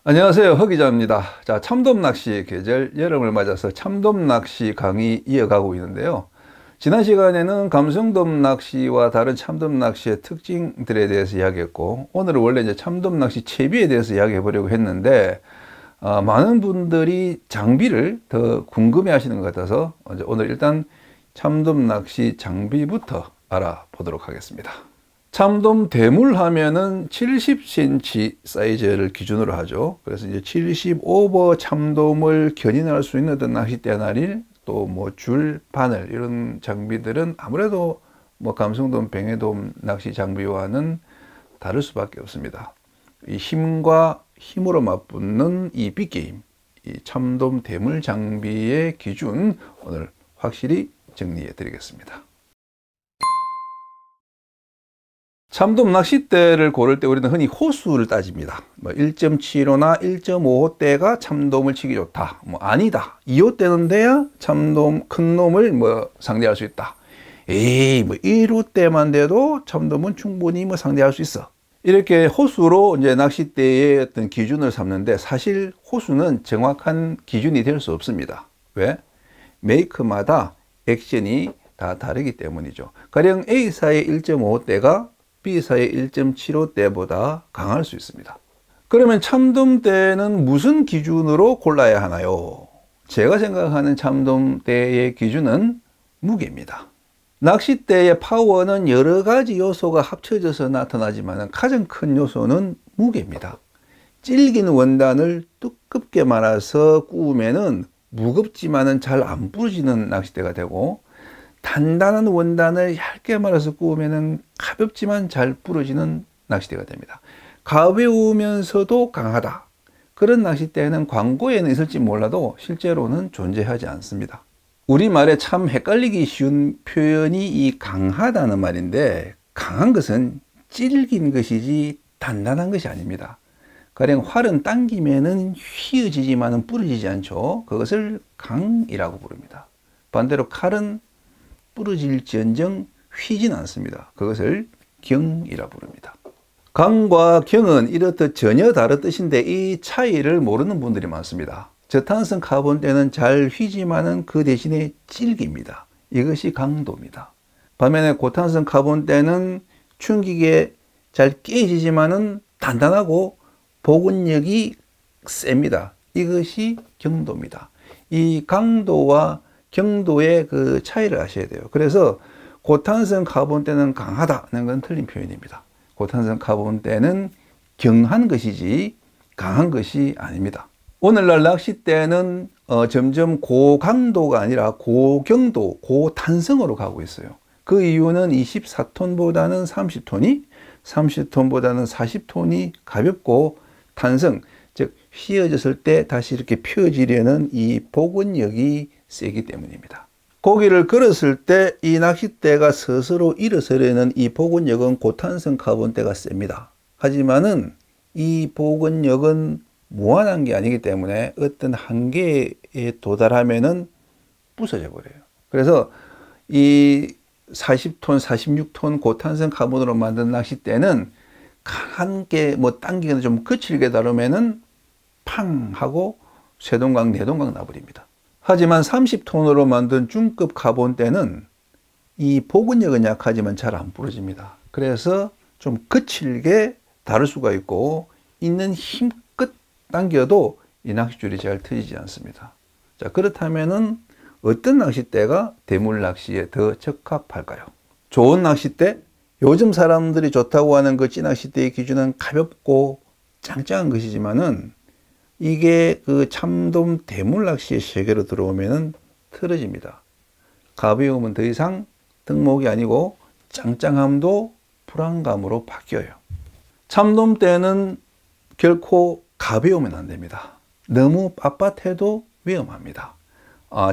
안녕하세요, 허 기자입니다. 자, 참돔 낚시 계절 여름을 맞아서 참돔 낚시 강의 이어가고 있는데요. 지난 시간에는 감성돔 낚시와 다른 참돔 낚시의 특징들에 대해서 이야기했고, 오늘은 원래 이제 참돔 낚시 채비에 대해서 이야기해 보려고 했는데, 많은 분들이 장비를 더 궁금해 하시는 것 같아서 오늘 일단 참돔 낚시 장비부터 알아보도록 하겠습니다. 참돔 대물 하면은 70cm 사이즈를 기준으로 하죠. 그래서 이제 70오버 참돔을 견인할 수 있는 어떤 낚싯대 나릴, 또 뭐 줄, 바늘 이런 장비들은 아무래도 뭐 감성돔, 뱅에돔 낚시 장비와는 다를 수밖에 없습니다. 이 힘과 힘으로 맞붙는 이 빅게임, 이 참돔 대물 장비의 기준 오늘 확실히 정리해 드리겠습니다. 참돔 낚싯대를 고를 때 우리는 흔히 호수를 따집니다. 1.75나 1.5호대가 참돔을 치기 좋다. 아니다. 2호대는 돼야 참돔 큰 놈을 상대할 수 있다. 에이, 1호대만 돼도 참돔은 충분히 상대할 수 있어. 이렇게 호수로 이제 낚싯대의 어떤 기준을 삼는데, 사실 호수는 정확한 기준이 될 수 없습니다. 왜? 메이크마다 액션이 다 다르기 때문이죠. 가령 A사의 1.5호대가 B사의 1.75대보다 강할 수 있습니다. 그러면 참돔대는 무슨 기준으로 골라야 하나요? 제가 생각하는 참돔대의 기준은 무게입니다. 낚싯대의 파워는 여러 가지 요소가 합쳐져서 나타나지만 가장 큰 요소는 무게입니다. 질긴 원단을 두껍게 말아서 구우면은 무겁지만은 잘 안 부러지는 낚싯대가 되고, 단단한 원단을 얇게 말아서 구우면 가볍지만 잘 부러지는 낚싯대가 됩니다. 가벼우면서도 강하다. 그런 낚싯대는 광고에는 있을지 몰라도 실제로는 존재하지 않습니다. 우리말에 참 헷갈리기 쉬운 표현이 이 강하다는 말인데, 강한 것은 질긴 것이지 단단한 것이 아닙니다. 가령 활은 당기면은 휘어지지만은 부러지지 않죠. 그것을 강이라고 부릅니다. 반대로 칼은 부러질지언정 휘진 않습니다. 그것을 경이라 부릅니다. 강과 경은 이렇듯 전혀 다른 뜻인데 이 차이를 모르는 분들이 많습니다. 저탄성 카본대는 잘 휘지만은 그 대신에 질깁니다. 이것이 강도입니다. 반면에 고탄성 카본대는 충격에 잘 깨지지만은 단단하고 보근력이 셉니다. 이것이 경도입니다. 이 강도와 경도의 그 차이를 아셔야 돼요. 그래서 고탄성 카본대는 강하다는 건 틀린 표현입니다. 고탄성 카본대는 경한 것이지 강한 것이 아닙니다. 오늘날 낚싯대는 점점 고강도가 아니라 고경도, 고탄성으로 가고 있어요. 그 이유는 24톤보다는 30톤이, 30톤보다는 40톤이 가볍고 탄성, 즉 휘어졌을 때 다시 이렇게 펴지려는 이 보근력이 세기 때문입니다. 고기를 걸었을 때 이 낚싯대가 스스로 일어서려는 이 보근력은 고탄성 카본대가 셉니다. 하지만은 이 보근력은 무한한 게 아니기 때문에 어떤 한계에 도달하면은 부서져 버려요. 그래서 이 40톤, 46톤 고탄성 카본으로 만든 낚싯대는 강한 게 당기기는 좀 거칠게 다루면은 팡 하고 쇠동강, 내동강 나버립니다. 하지만 30톤으로 만든 중급 카본대는 이 보근력은 약하지만 잘 안 부러집니다. 그래서 좀 거칠게 다룰 수가 있고, 있는 힘껏 당겨도 이 낚싯줄이 잘 터지지 않습니다. 자, 그렇다면은 어떤 낚싯대가 대물 낚시에 더 적합할까요? 좋은 낚싯대? 요즘 사람들이 좋다고 하는 그 찌낚싯대의 기준은 가볍고 짱짱한 것이지만은 이게 그 참돔 대물 낚시의 세계로 들어오면은 틀어집니다. 가벼움은 더 이상 덕목이 아니고 짱짱함도 불안감으로 바뀌어요. 참돔대는 결코 가벼우면 안 됩니다. 너무 빳빳해도 위험합니다.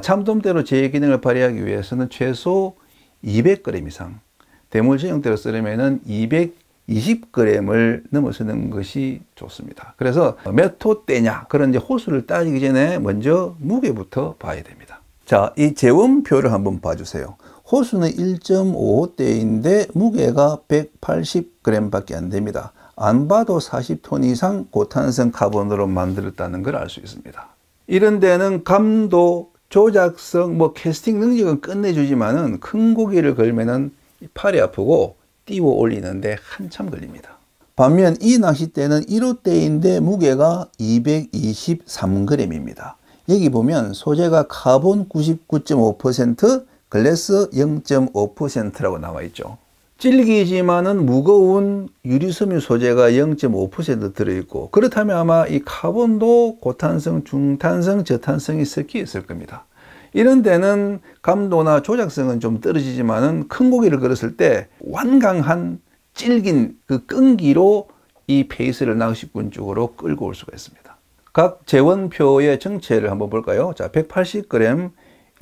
참돔대로 제 기능을 발휘하기 위해서는 최소 200g 이상, 대물 전용대로 쓰려면은 220g을 넘어서는 것이 좋습니다. 그래서 몇 호대냐, 그런 이제 호수를 따지기 전에 먼저 무게부터 봐야 됩니다. 자, 이 재원표를 한번 봐주세요. 호수는 1.5호대인데 무게가 180g 밖에 안 됩니다. 안 봐도 40톤 이상 고탄성 카본으로 만들었다는 걸 알 수 있습니다. 이런 데는 감도, 조작성, 캐스팅 능력은 끝내주지만은 큰 고기를 걸면은 팔이 아프고 띄워 올리는데 한참 걸립니다. 반면 이 낚싯대는 1호대인데 무게가 223g입니다. 여기 보면 소재가 카본 99.5%, 글래스 0.5%라고 나와 있죠. 질기지만은 무거운 유리섬유 소재가 0.5% 들어있고, 그렇다면 아마 이 카본도 고탄성, 중탄성, 저탄성이 섞여 있을 겁니다. 이런 데는 감도나 조작성은 좀 떨어지지만은 큰 고기를 걸었을 때 완강한 질긴 그 끈기로 이 페이스를 낚시꾼 쪽으로 끌고 올 수가 있습니다. 각 재원표의 정체를 한번 볼까요? 자, 180g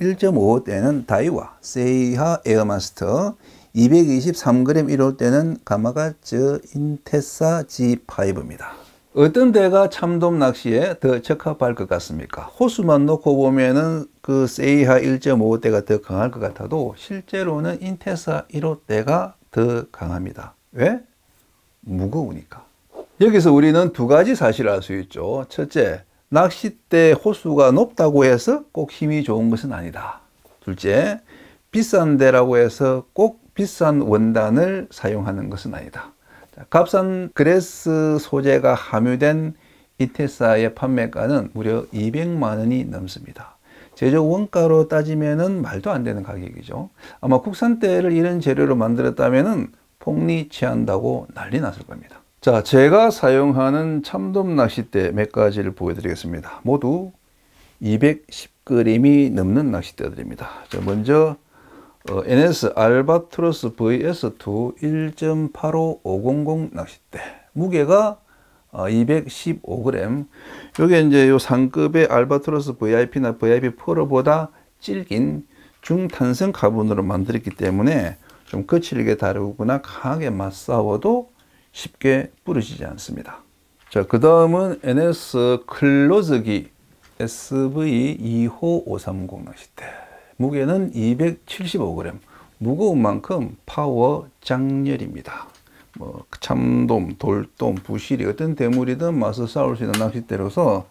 1.5호대는 다이와 세이하 에어마스터, 223g 1호대는 가마가츠 인테사 G5입니다. 어떤 데가 참돔 낚시에 더 적합할 것 같습니까? 호수만 놓고 보면은 그 세이하 1.5호대가 더 강할 것 같아도 실제로는 인테사 1호대가 더 강합니다. 왜? 무거우니까. 여기서 우리는 두 가지 사실을 알 수 있죠. 첫째, 낚싯대 호수가 높다고 해서 꼭 힘이 좋은 것은 아니다. 둘째, 비싼 데라고 해서 꼭 비싼 원단을 사용하는 것은 아니다. 값싼 그래스 소재가 함유된 인테사의 판매가는 무려 200만 원이 넘습니다. 제조 원가로 따지면은 말도 안 되는 가격이죠. 아마 국산대를 이런 재료로 만들었다면은 폭리 취한다고 난리 났을 겁니다. 자, 제가 사용하는 참돔 낚싯대 몇 가지를 보여드리겠습니다. 모두 210g이 넘는 낚싯대들입니다. 자, 먼저 NS 알바트로스 VS2 1.85500 낚싯대. 무게가 215g. 요게 이제 요 상급의 알바트로스 VIP나 VIP 프로보다 질긴 중탄성 카본으로 만들었기 때문에 좀 거칠게 다루거나 강하게 맞싸워도 쉽게 부러지지 않습니다. 자, 그 다음은 NS 클로즈기 SV 2호530 낚싯대. 무게는 275g. 무거운 만큼 파워 장렬입니다. 참돔, 돌돔, 부시리 어떤 대물이든 맞서 싸울 수 있는 낚싯대로서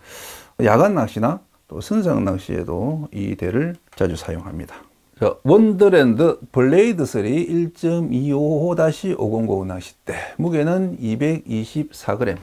야간 낚시나 또 선상 낚시에도 이 대를 자주 사용합니다. 자, 원더랜드 블레이드 3 1.255-500 낚싯대. 무게는 224g.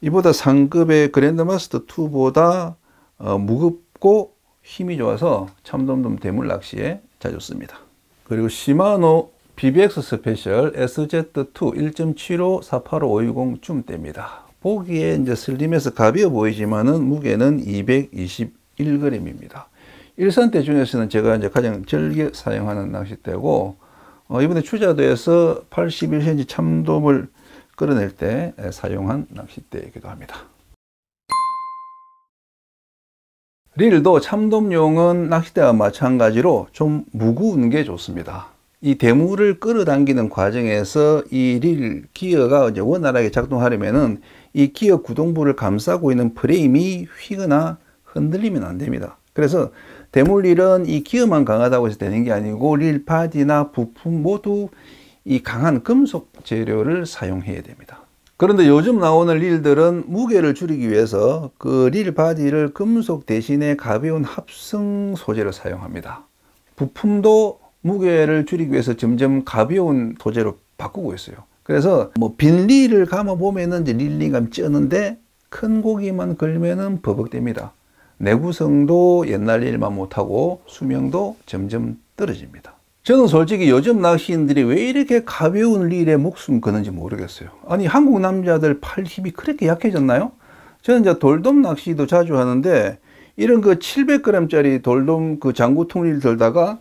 이보다 상급의 그랜드마스터 2보다 무겁고 힘이 좋아서 참돔 대물 낚시에 자주 씁니다. 그리고 시마노 BBX 스페셜 SZ2 1.75-485-520 줌대입니다. 보기에 이제 슬림해서 가벼워 보이지만은 무게는 221g입니다. 일산대 중에서는 제가 이제 가장 즐겨 사용하는 낚싯대고, 이번에 추자도에서 81cm 참돔을 끌어낼 때 사용한 낚싯대이기도 합니다. 릴도 참돔용은 낚싯대와 마찬가지로 좀 무거운 게 좋습니다. 이 대물을 끌어당기는 과정에서 이 릴 기어가 이제 원활하게 작동하려면은 이 기어 구동부를 감싸고 있는 프레임이 휘거나 흔들리면 안 됩니다. 그래서 대물릴은 이 기어만 강하다고 해서 되는 게 아니고 릴 바디나 부품 모두 이 강한 금속 재료를 사용해야 됩니다. 그런데 요즘 나오는 릴들은 무게를 줄이기 위해서 그 릴 바디를 금속 대신에 가벼운 합성 소재를 사용합니다. 부품도 무게를 줄이기 위해서 점점 가벼운 소재로 바꾸고 있어요. 그래서 빈 릴을 감아 보면은 이제 릴링감 쩌는데 큰 고기만 걸면은 버벅댑니다. 내구성도 옛날 일만 못하고 수명도 점점 떨어집니다. 저는 솔직히 요즘 낚시인들이 왜 이렇게 가벼운 릴에 목숨 거는지 모르겠어요. 아니, 한국 남자들 팔 힘이 그렇게 약해졌나요? 저는 이제 돌돔 낚시도 자주 하는데 이런 그 700g짜리 돌돔 그 장구통 릴 들다가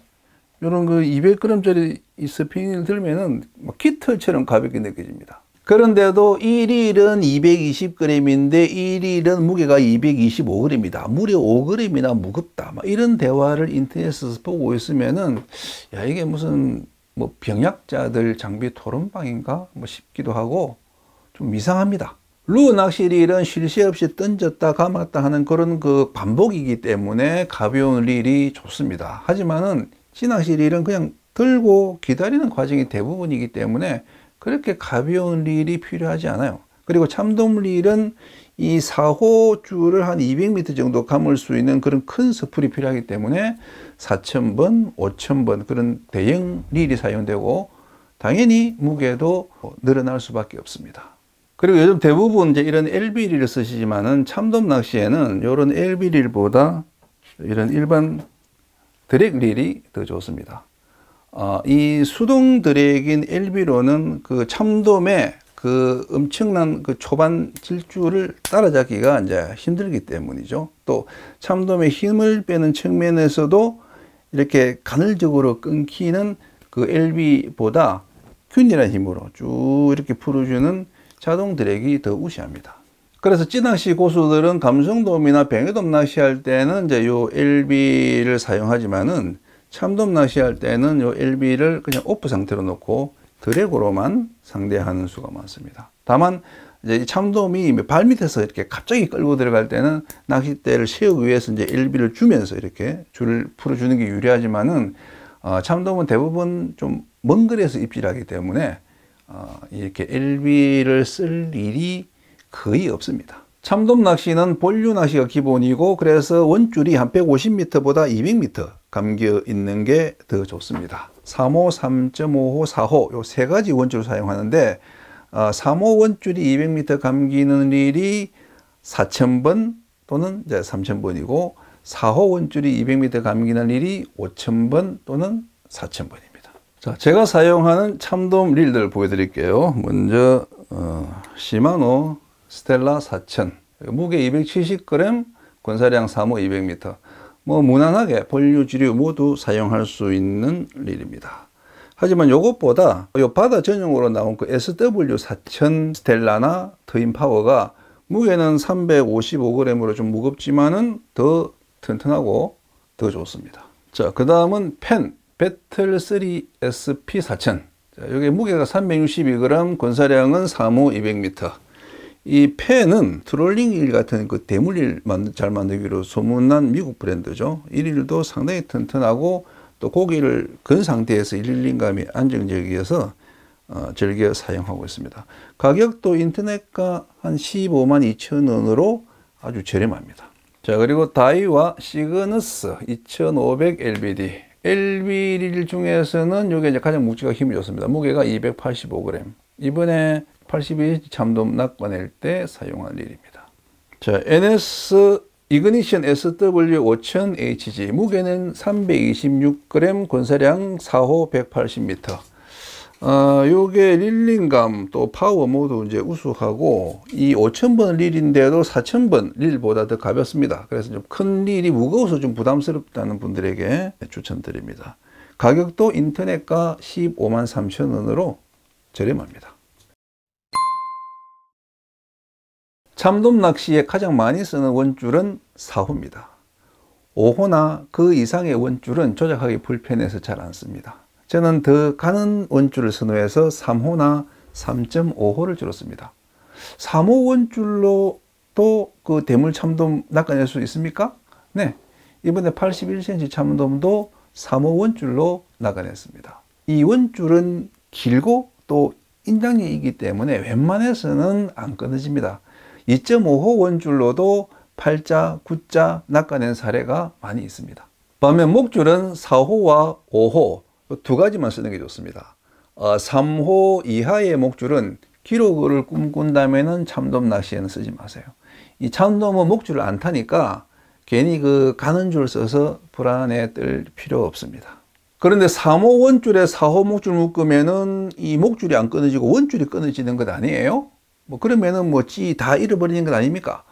이런 그 200g짜리 이 스피닝을 들면은 막 깃털처럼 가볍게 느껴집니다. 그런데도 이 릴은 220g인데 이 릴은 무게가 225g이다. 무려 5g이나 무겁다. 막 이런 대화를 인터넷에서 보고 있으면은 야, 이게 무슨 병약자들 장비 토론방인가 싶기도 하고 좀 이상합니다. 루어 낚시 릴은 쉴 새 없이 던졌다 감았다 하는 그런 그 반복이기 때문에 가벼운 릴이 좋습니다. 하지만은 찌낚시 릴은 그냥 들고 기다리는 과정이 대부분이기 때문에 그렇게 가벼운 릴이 필요하지 않아요. 그리고 참돔릴은 이 4호 줄을 한 200m 정도 감을 수 있는 그런 큰 스풀이 필요하기 때문에 4,000번, 5,000번 그런 대형 릴이 사용되고 당연히 무게도 늘어날 수밖에 없습니다. 그리고 요즘 대부분 이제 이런 LB릴을 쓰시지만은 참돔 낚시에는 이런 LB릴보다 이런 일반 드랙릴이 더 좋습니다. 이 수동 드랙인 LB로는 그 참돔의 그 엄청난 그 초반 질주를 따라잡기가 이제 힘들기 때문이죠. 또 참돔의 힘을 빼는 측면에서도 이렇게 간헐적으로 끊기는 그 LB보다 균일한 힘으로 쭉 이렇게 풀어주는 자동 드랙이 더 우세합니다. 그래서 찌낚시 고수들은 감성돔이나 뱅에돔 낚시할 때는 이제 요 LB를 사용하지만은 참돔 낚시할 때는 요 LB를 그냥 오프 상태로 놓고 드랙으로만 상대하는 수가 많습니다. 다만 이제 참돔이 발 밑에서 이렇게 갑자기 끌고 들어갈 때는 낚싯대를 세우기 위해서 이제 LB를 주면서 이렇게 줄을 풀어주는 게 유리하지만은 참돔은 대부분 좀 먼 거리에서 입질하기 때문에 이렇게 LB를 쓸 일이 거의 없습니다. 참돔 낚시는 본류 낚시가 기본이고 그래서 원줄이 한 150m보다 200m 감겨 있는 게 더 좋습니다. 3호, 3.5호, 4호 요 세 가지 원줄을 사용하는데 3호 원줄이 200m 감기는 릴이 4,000번 또는 이제 3,000번이고 4호 원줄이 200m 감기는 릴이 5,000번 또는 4,000번입니다. 자, 제가 사용하는 참돔 릴들 보여드릴게요. 먼저 시마노 스텔라 4000 무게 270g 권사량 3호 200m 뭐 무난하게 본류 지류 모두 사용할 수 있는 릴입니다. 하지만 요것보다 요 바다 전용으로 나온 그 SW4000 스텔라나 트윈 파워가 무게는 355g으로 좀 무겁지만은 더 튼튼하고 더 좋습니다. 자, 그 다음은 펜 배틀 3 SP4000. 자, 여기 무게가 362g, 권사량은 3호 200m. 이 펜은 트롤링 릴 같은 그 대물릴 잘 만들기로 소문난 미국 브랜드죠. 이 릴도 상당히 튼튼하고 또 고기를 건 상태에서 릴링감이 안정적이어서 즐겨 사용하고 있습니다. 가격도 인터넷가 한 152,000원으로 아주 저렴합니다. 자, 그리고 다이와 시그너스 2500 LBD. LB릴 중에서는 이게 이제 가장 묵직하고 힘이 좋습니다. 무게가 285g. 이번에 82인치 참돔 낚아낼 때 사용한 릴입니다. 자, NS 이그니션 SW5000HG 무게는 326g, 권사량 4호 180m. 요게 릴링감 또 파워 모두 이제 우수하고 이 5000번 릴인데도 4000번 릴보다 더 가볍습니다. 그래서 좀 큰 릴이 무거워서 좀 부담스럽다는 분들에게 추천드립니다. 가격도 인터넷가 153,000원으로 저렴합니다. 참돔 낚시에 가장 많이 쓰는 원줄은 4호입니다. 5호나 그 이상의 원줄은 조작하기 불편해서 잘 안 씁니다. 저는 더 가는 원줄을 선호해서 3호나 3.5호를 주로 씁니다. 3호 원줄로 또 그 대물 참돔 낚아낼 수 있습니까? 네. 이번에 81cm 참돔도 3호 원줄로 낚아냈습니다. 이 원줄은 길고 또 인장력이기 때문에 웬만해서는 안 끊어집니다. 2.5호 원줄로도 8자, 9자 낚아낸 사례가 많이 있습니다. 반면 목줄은 4호와 5호 두 가지만 쓰는 게 좋습니다. 3호 이하의 목줄은 기록을 꿈꾼다면은 참돔 낚시에는 쓰지 마세요. 이 참돔은 목줄을 안 타니까 괜히 그 가는 줄 써서 불안해 뜰 필요 없습니다. 그런데 3호 원줄에 4호 목줄 묶으면은 이 목줄이 안 끊어지고 원줄이 끊어지는 것 아니에요? 뭐 그러면은 뭐 찌 다 잃어버리는 것 아닙니까?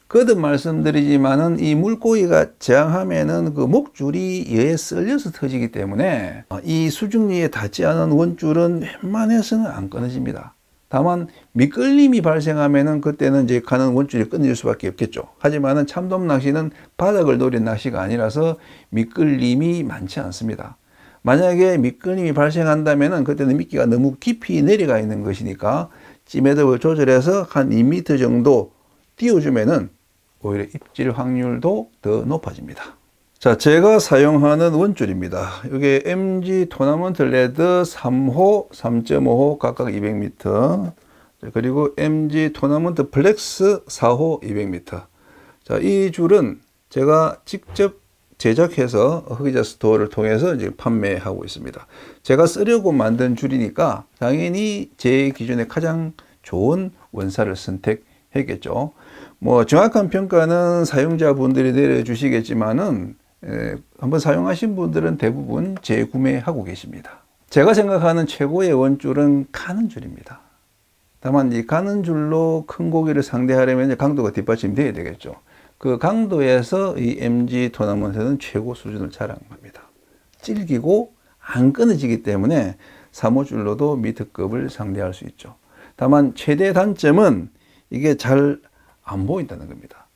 거듭 말씀드리지만은 이 물고기가 저항하면은 그 목줄이 여에 쓸려서 터지기 때문에 이 수중리에 닿지 않은 원줄은 웬만해서는 안 끊어집니다. 다만 미끌림이 발생하면은 그때는 이제 가는 원줄이 끊어질 수밖에 없겠죠. 하지만은 참돔 낚시는 바닥을 노린 낚시가 아니라서 미끌림이 많지 않습니다. 만약에 미끌림이 발생한다면은 그때는 미끼가 너무 깊이 내려가 있는 것이니까 찌매듭을 조절해서 한 2m 정도 띄워주면은 오히려 입질 확률도 더 높아집니다. 자, 제가 사용하는 원줄입니다. 이게 MG 토너먼트 레드 3호, 3.5호 각각 200m, 그리고 MG 토너먼트 플렉스 4호 200m. 자, 이 줄은 제가 직접 제작해서 흑의자 스토어를 통해서 이제 판매하고 있습니다. 제가 쓰려고 만든 줄이니까 당연히 제 기준에 가장 좋은 원사를 선택했겠죠. 뭐 정확한 평가는 사용자분들이 내려주시겠지만은 한번 사용하신 분들은 대부분 재구매하고 계십니다. 제가 생각하는 최고의 원줄은 가는 줄입니다. 다만 이 가는 줄로 큰 고기를 상대하려면 강도가 뒷받침돼야 되겠죠. 그 강도에서 이 MG 토너먼트는 최고 수준을 자랑합니다. 질기고 안 끊어지기 때문에 3호줄로도 미드급을 상대할 수 있죠. 다만 최대 단점은 이게 잘 안 보인다는 겁니다.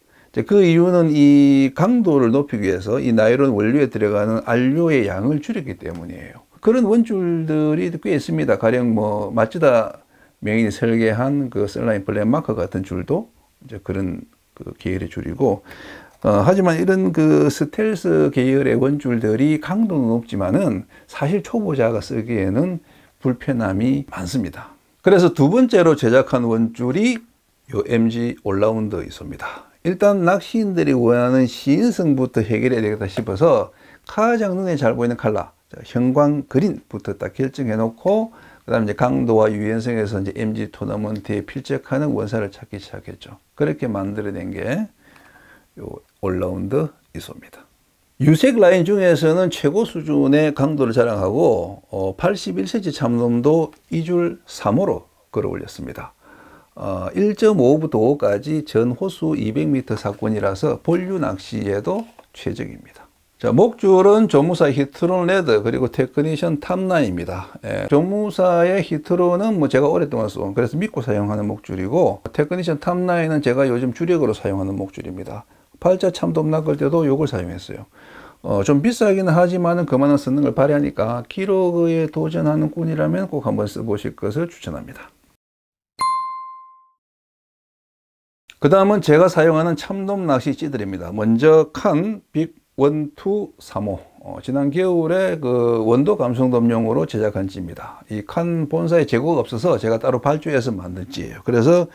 그 이유는 이 강도를 높이기 위해서 이 나일론 원료에 들어가는 안료의 양을 줄였기 때문이에요. 그런 원줄들이 꽤 있습니다. 가령 뭐 마츠다 명인이 설계한 그 셀라인 블랙마커 같은 줄도 이제 그런 그 계열의 줄이고, 하지만 이런 그 스텔스 계열의 원줄들이 강도는 높지만은 사실 초보자가 쓰기에는 불편함이 많습니다. 그래서 두 번째로 제작한 원줄이 요 MG 올라운더 이소입니다. 일단 낚시인들이 원하는 시인성부터 해결해야 되겠다 싶어서 가장 눈에 잘 보이는 컬러, 형광 그린부터 딱 결정해 놓고, 그 다음에 이제 강도와 유연성에서 이제 MG 토너먼트에 필적하는 원사를 찾기 시작했죠. 그렇게 만들어낸 게 요 올라운더 이소입니다. 유색 라인 중에서는 최고 수준의 강도를 자랑하고 81cm 참돔도 이 줄 3호로 끌어올렸습니다. 1.5부터 5까지 전 호수 200m 사건이라서 본류 낚시에도 최적입니다. 자, 목줄은 조무사 히트론 레드 그리고 테크니션 탑9입니다. 조무사의 히트론은 뭐 제가 오랫동안 쏜, 그래서 믿고 사용하는 목줄이고, 테크니션 탑9은 제가 요즘 주력으로 사용하는 목줄입니다. 팔자 참돔 낚을 때도 요걸 사용했어요. 좀 비싸기는 하지만 그만한 성능을 발휘하니까 기록에 도전하는 꾼이라면 꼭 한번 써보실 것을 추천합니다. 그 다음은 제가 사용하는 참돔 낚시 찌들입니다. 먼저 칸 빅 1, 2, 3호. 지난 겨울에 그 원도 감성돔용으로 제작한 찌입니다. 이 칸 본사에 재고가 없어서 제가 따로 발주해서 만든 찌예요. 그래서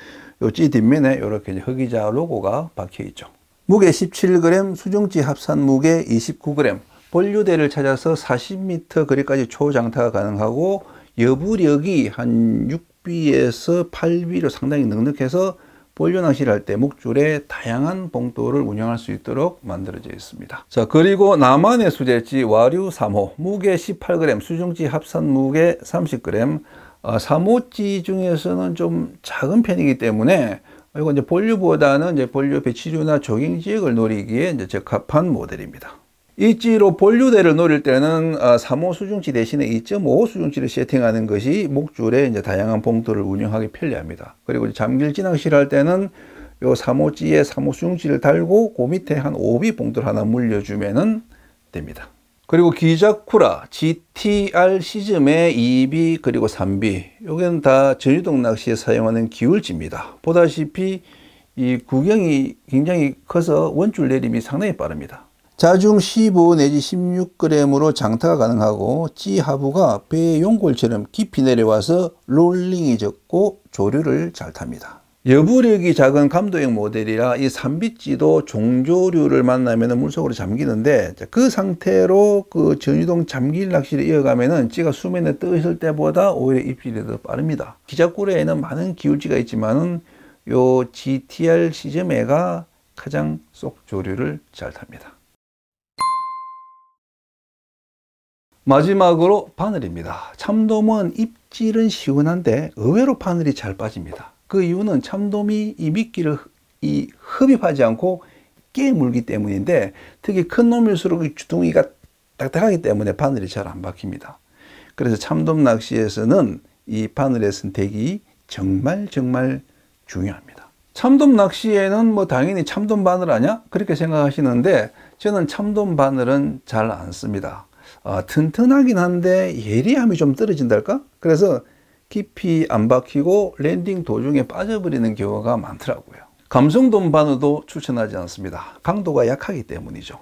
이 찌 뒷면에 이렇게 흑의자 로고가 박혀 있죠. 무게 17g, 수중찌 합산 무게 29g. 본류대를 찾아서 40m 거리까지 초장타가 가능하고, 여부력이 한 6비에서 8비로 상당히 넉넉해서 본류 낚시를 할 때 목줄에 다양한 봉도를 운영할 수 있도록 만들어져 있습니다. 자, 그리고 나만의 수제찌 와류 3호, 무게 18g, 수중찌 합산 무게 30g. 3호찌 중에서는 좀 작은 편이기 때문에 이거 이제 본류보다는 이제 본류 배치류나 조깅 지역을 노리기에 이제 적합한 모델입니다. 이 찌로 본류대를 노릴 때는 3호 수중찌 대신에 2.5호 수중찌를 세팅하는 것이 목줄에 이제 다양한 봉도를 운영하기 편리합니다. 그리고 잠길지 낚시를 할 때는 요 3호 찌에 3호 수중찌를 달고 그 밑에 한 5비 봉도를 하나 물려주면 됩니다. 그리고 기자쿠라 GTR 시즘의 2비 그리고 3비, 요건 다 전유동 낚시에 사용하는 기울지입니다. 보다시피 이 구경이 굉장히 커서 원줄 내림이 상당히 빠릅니다. 자중 15 내지 16g으로 장타가 가능하고, 찌 하부가 배의 용골처럼 깊이 내려와서 롤링이 적고 조류를 잘 탑니다. 여부력이 작은 감도형 모델이라 이 3비찌도 종조류를 만나면 물속으로 잠기는데, 그 상태로 그 전유동 잠길 낚시를 이어가면은 찌가 수면에 떠 있을 때보다 오히려 입질이 더 빠릅니다. 기자꾸레에는 많은 기울지가 있지만은 요 GTR 시즘애가 가장 쏙 조류를 잘 탑니다. 마지막으로 바늘입니다. 참돔은 입질은 시원한데 의외로 바늘이 잘 빠집니다. 그 이유는 참돔이 이 미끼를 흡입하지 않고 깨물기 때문인데, 특히 큰 놈일수록 이 주둥이가 딱딱하기 때문에 바늘이 잘 안 박힙니다. 그래서 참돔 낚시에서는 이 바늘의 선택이 정말 중요합니다. 참돔 낚시에는 뭐 당연히 참돔 바늘 아냐? 그렇게 생각하시는데, 저는 참돔 바늘은 잘 안 씁니다. 튼튼하긴 한데 예리함이 좀 떨어진달까? 그래서 깊이 안 박히고 랜딩 도중에 빠져버리는 경우가 많더라고요. 감성돔 바늘도 추천하지 않습니다. 강도가 약하기 때문이죠.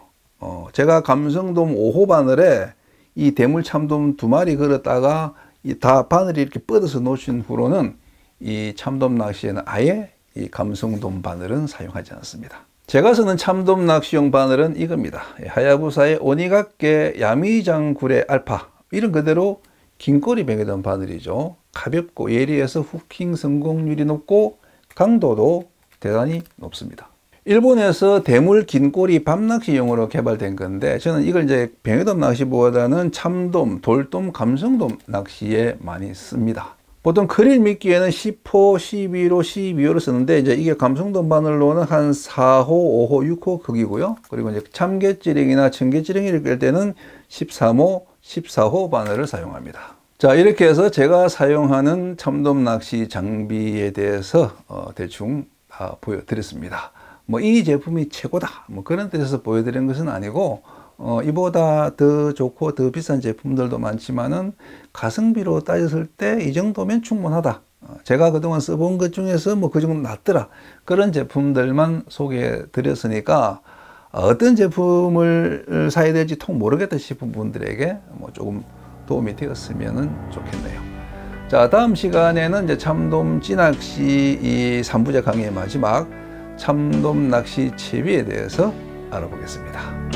제가 감성돔 5호 바늘에 이 대물 참돔 2마리 걸었다가 다 바늘이 이렇게 뻗어서 놓친 후로는 이 참돔 낚시에는 아예 이 감성돔 바늘은 사용하지 않습니다. 제가 쓰는 참돔 낚시용 바늘은 이겁니다. 하야부사의 오니각계 야미장굴의 알파, 이름 그대로 긴꼬리 뱅에던 바늘이죠. 가볍고 예리해서 후킹 성공률이 높고 강도도 대단히 높습니다. 일본에서 대물 긴꼬리 밤낚시용으로 개발된 건데, 저는 이걸 이제 뱅에돔 낚시보다는 참돔, 돌돔, 감성돔 낚시에 많이 씁니다. 보통 크릴 미끼에는 10호, 11호, 12호를 쓰는데, 이제 이게 감성돔 바늘로는 한 4호, 5호, 6호 크기고요. 그리고 이제 참개찌랭이나 청개찌랭이를 끌 때는 13호, 14호 바늘을 사용합니다. 자, 이렇게 해서 제가 사용하는 참돔 낚시 장비에 대해서 대충 다 보여드렸습니다. 뭐 이 제품이 최고다, 뭐 그런 뜻에서 보여드리는 것은 아니고, 이보다 더 좋고 더 비싼 제품들도 많지만은 가성비로 따졌을 때 이 정도면 충분하다. 제가 그동안 써본 것 중에서 뭐 그 정도 낫더라. 그런 제품들만 소개해 드렸으니까 어떤 제품을 사야 될지 통 모르겠다 싶은 분들에게 뭐 조금 도움이 되었으면 좋겠네요. 자, 다음 시간에는 이제 참돔 찌낚시 이 3부작 강의의 마지막 참돔 낚시 채비에 대해서 알아보겠습니다.